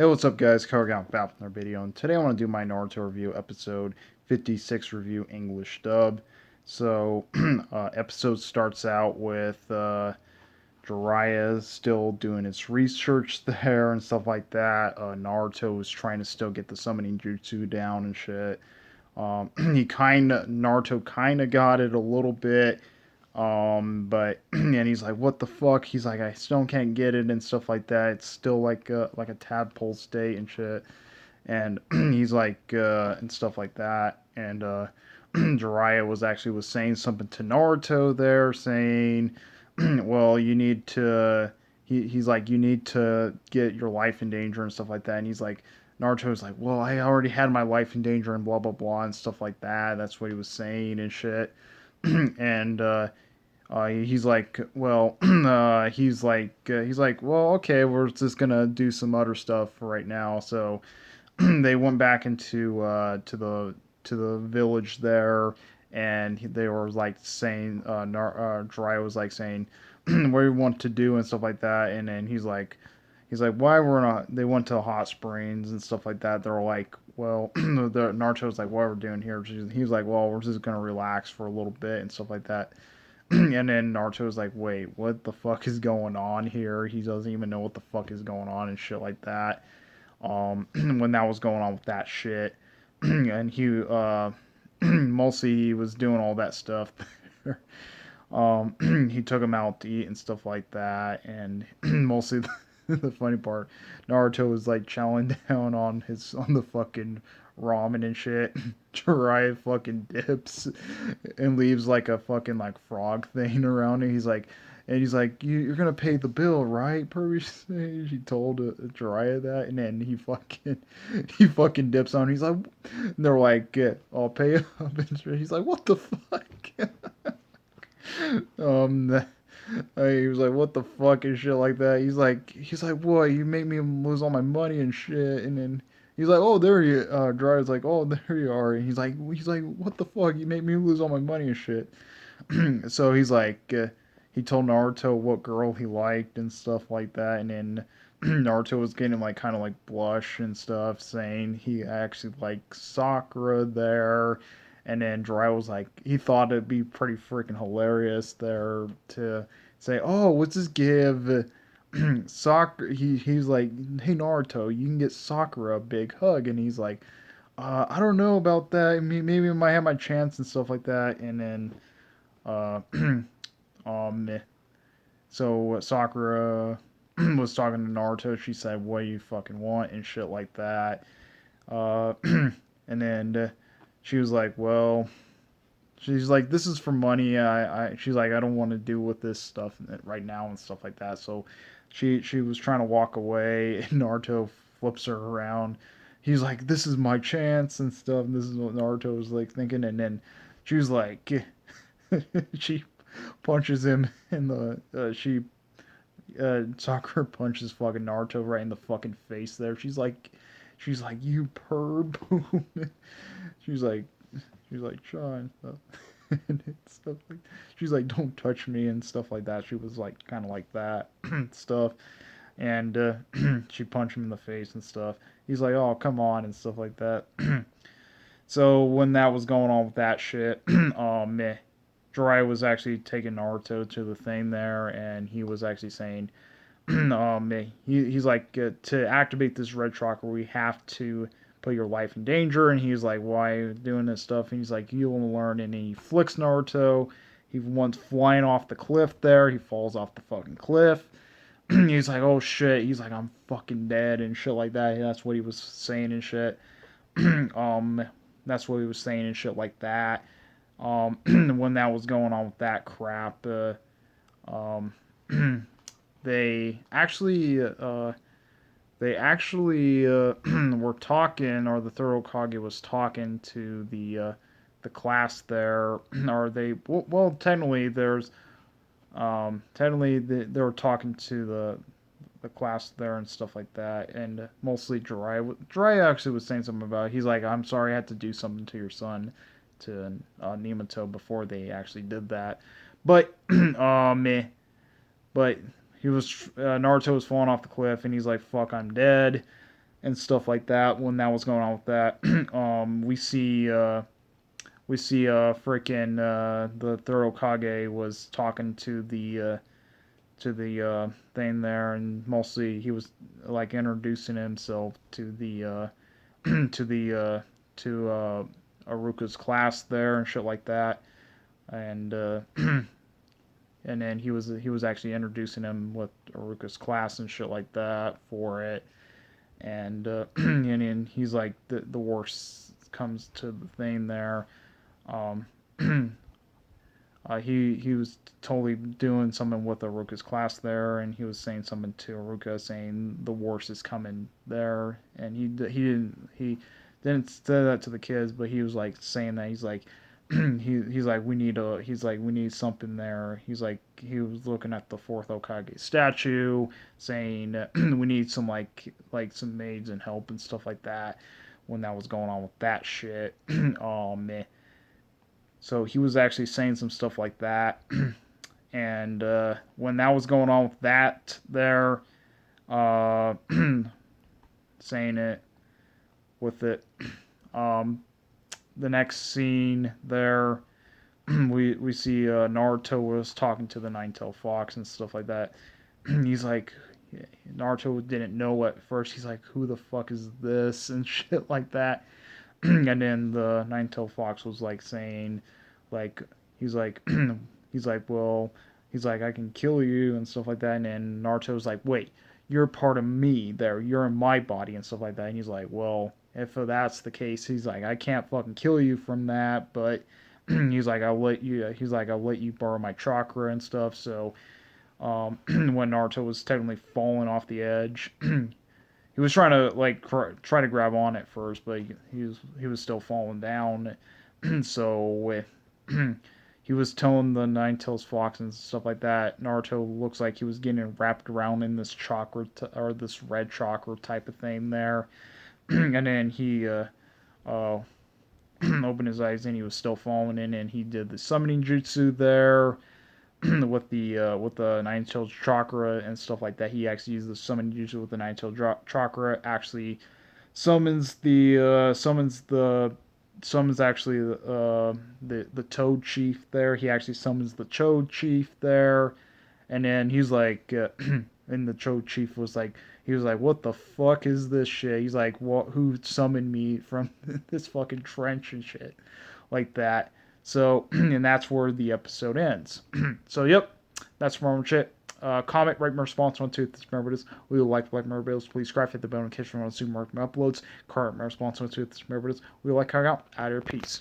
Hey, what's up, guys? Carl back from our video, and today I want to do my Naruto review, episode 56 review, English dub. So, episode starts out with Jiraiya still doing his research there and stuff like that. Naruto was trying to still get the summoning jutsu down and shit. Naruto kind of got it a little bit, but and he's like, "What the fuck?" He's like, "I still can't get it and stuff like that. It's still like a tadpole state and shit." And he's like, and stuff like that. And Jiraiya was saying something to Naruto there, saying, "Well, you need to." He's like, "You need to get your life in danger and stuff like that." And he's like, Naruto's like, "Well, I already had my life in danger and blah blah blah and stuff like that." That's what he was saying and shit. And he's like, well, he's like, well, okay, we're just gonna do some other stuff right now. So they went back into to the village there, and they were like saying, Jiraiya was like saying, what do you want to do and stuff like that, and then he's like, why we're not? They went to hot springs and stuff like that. They're like, well, the Naruto's like, what we're doing here? He's like, well, we're just gonna relax for a little bit and stuff like that. And then Naruto's like, wait, what the fuck is going on here? He doesn't even know what the fuck is going on and shit like that. When that was going on with that shit. And mostly he was doing all that stuff. He took him out to eat and stuff like that. And mostly the funny part, Naruto was like chowing down on the fucking ramen and shit. Jiraiya fucking dips and leaves like a fucking like frog thing around it. He's like, you're gonna pay the bill, right? Previously, she told Jiraiya that, and then he fucking dips on. He's like, and they're like, I'll pay up. And he's like, what the fuck? um, he was like, "What the fuck," and shit like that. He's like, "What? You made me lose all my money and shit." And then he's like, "Oh, there you." Driver's like, "Oh, there you are." And he's like, "What the fuck? You made me lose all my money and shit." So he told Naruto what girl he liked and stuff like that, and then Naruto was getting like kind of like blush and stuff, saying he actually liked Sakura there. And then Jiraiya was like, he thought it'd be pretty freaking hilarious there to say, "Oh, let's just give Sakura." He's like, "Hey Naruto, you can get Sakura a big hug," and he's like, "I don't know about that. Maybe I might have my chance and stuff like that." And then, uh, um, so Sakura was talking to Naruto. She said, "What do you fucking want?" and shit like that. And then she was like, "Well." She's like, this is for money. She's like, I don't want to deal with this stuff right now and stuff like that. So she was trying to walk away, and Naruto flips her around. He's like, this is my chance and stuff. And this is what Naruto was like thinking. And then she was like, she punches him in the, Sakura punches fucking Naruto right in the fucking face there. She's like, you perb. she's like, she's like, Sean. And stuff like she's like, don't touch me and stuff like that. She was like kind of like that stuff. And she punched him in the face and stuff. He's like, oh, come on and stuff like that. So when that was going on with that shit, meh. Jiraiya was actually taking Naruto to the thing there, and he was actually saying, he's like, to activate this red chakra, we have to put your life in danger. And he's like, why are you doing this stuff? And he's like, you'll learn. And he flicks Naruto. He wants flying off the cliff there. He falls off the fucking cliff. He's like, oh shit. He's like, I'm fucking dead and shit like that. That's what he was saying and shit. um, that's what he was saying and shit like that. When that was going on with that crap, um, they actually were talking, or the third Hokage was talking to the class there, or well technically they were talking to the class there and stuff like that, and mostly Jiraiya actually was saying something about it. He's like, I'm sorry I had to do something to your son, to Minato, before they actually did that, but but he was Naruto was falling off the cliff, and he's like, "Fuck, I'm dead." and stuff like that. When that was going on with that, we see freaking the third Hokage was talking to the thing there, and mostly he was like introducing himself to the to the Aruka's class there and shit like that, and and then he was actually introducing him with Aruka's class and shit like that for it, and and then he's like the worst comes to the thing there. Um, he was totally doing something with Aruka's class there, and he was saying something to Aruka, saying the worst is coming there, and he didn't say that to the kids, but he was like saying that he's like he's like we need something there. He's like he was looking at the fourth Okage statue, saying we need some some maids and help and stuff like that. When that was going on with that shit, oh man. So he was actually saying some stuff like that. And when that was going on with that, there, uh, saying it with it, um, the next scene there, we see Naruto was talking to the Nine-Tailed Fox and stuff like that. He's like, Naruto didn't know at first. He's like, who the fuck is this and shit like that. And then the Nine-Tailed Fox was like saying, like he's like he's like well he's like I can kill you and stuff like that. And then Naruto's like, wait, you're part of me there, you're in my body and stuff like that. And he's like, well, if that's the case, he's like, I can't fucking kill you from that, but he's like I'll let you borrow my chakra and stuff. So when Naruto was technically falling off the edge, he was trying to try to grab on at first, but he was still falling down. So he was telling the Nine Tails Fox and stuff like that. Naruto looks like he was getting wrapped around in this chakra or this red chakra type of thing there, and then he uh, opened his eyes and he was still falling in, and he did the summoning jutsu there with the nine tailed chakra and stuff like that. He actually used the summoning jutsu with the nine tailed chakra. Actually, summons actually the Toad Chief there. He actually summons the Toad Chief there, and then he's like, and the Toad Chief was like, he was like, what the fuck is this shit? He's like, what? Who summoned me from this fucking trench and shit, like that. So, and that's where the episode ends. So, yep, that's more shit. Comment, rate, my response on two. This remember this. We would like more videos. Please subscribe, hit the bell notification on supermarket uploads. Comment, my response on two. This remember this. We would like hang out. Out of your peace.